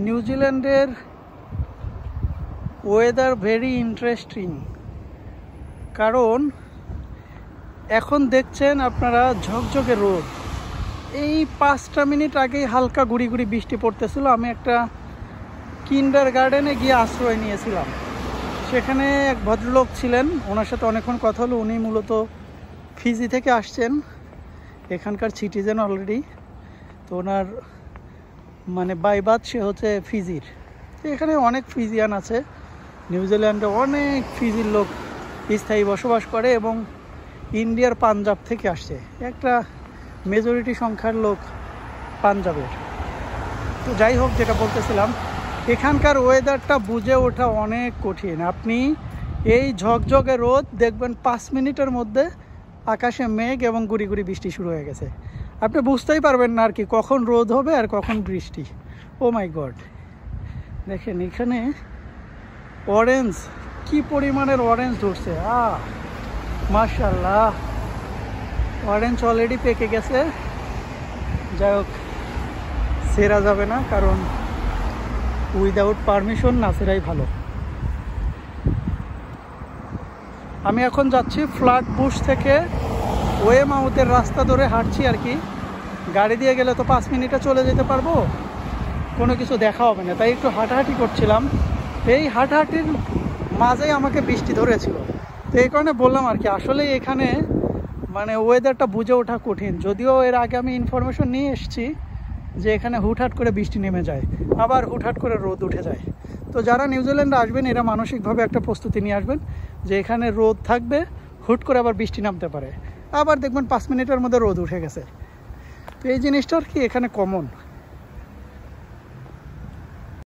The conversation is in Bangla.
নিউজিল্যান্ডের ওয়েদার ভেরি ইন্টারেস্টিং, কারণ এখন দেখছেন আপনারা ঝকঝকে রোদ। এই 5টা মিনিট আগেই হালকা গুড়ি গুড়ি বৃষ্টি পড়তেছিল। আমি একটা কিন্ডার গার্ডেনে গিয়ে আশ্রয় নিয়েছিলাম। সেখানে এক ভদ্রলোক ছিলেন, ওনার সাথে অনেকক্ষণ কথা হলো। উনি মূলত ফিজি থেকে আসছেন, এখানকার সিটিজেন অলরেডি। তো ওনার মানে বাইবাত সে হচ্ছে ফিজির। তো এখানে অনেক ফিজিয়ান আছে, নিউজিল্যান্ডে অনেক ফিজির লোক স্থায়ী বসবাস করে এবং ইন্ডিয়ার পাঞ্জাব থেকে আসছে। একটা মেজরিটি সংখ্যার লোক পাঞ্জাবের। তো যাই হোক, যেটা বলতেছিলাম, এখানকার ওয়েদারটা বুঝে ওঠা অনেক কঠিন। আপনি এই ঝকঝকে রোদ দেখবেন 5 মিনিটের মধ্যে আকাশে মেঘ এবং গুড়ি গুড়ি বৃষ্টি শুরু হয়ে গেছে। আপনি বুঝতেই পারবেন না আর কি কখন রোদ হবে আর কখন বৃষ্টি। ও মাই গড, দেখেন এখানে অরেঞ্জ, কি পরিমাণের অরেঞ্জ ধরছে। মাশাআল্লাহ, অরেঞ্জ অলরেডি পেকে গেছে। যাই হোক, সেরা যাবে না, কারণ উইদাউট পারমিশন না সেরাই ভালো। আমি এখন যাচ্ছি ফ্ল্যাটবুশ থেকে ওয়েমাউথের রাস্তা ধরে হাঁটছি আর কি। গাড়ি দিয়ে গেলে তো 5 মিনিটে চলে যেতে পারবো, কোনো কিছু দেখা হবে না, তাই একটু হাঁটাহাঁটি করছিলাম। এই হাঁটাহাঁটির মাঝেই আমাকে বৃষ্টি ধরেছিল। তো এই কারণে বললাম আর কি, আসলে এখানে মানে ওয়েদারটা বুঝে ওঠা কঠিন। যদিও এর আগে আমি ইনফরমেশন নিয়ে এসেছি যে এখানে হুটহাট করে বৃষ্টি নেমে যায়, আবার হুটহাট করে রোদ উঠে যায়। তো যারা নিউজিল্যান্ডে আসবেন এরা মানসিকভাবে একটা প্রস্তুতি নিয়ে আসবেন যে এখানে রোদ থাকবে, হুট করে আবার বৃষ্টি নামতে পারে, আবার দেখবেন 5 মিনিটের মধ্যে রোদ উঠে গেছে। তো এই জিনিসটা আর কি এখানে কমন।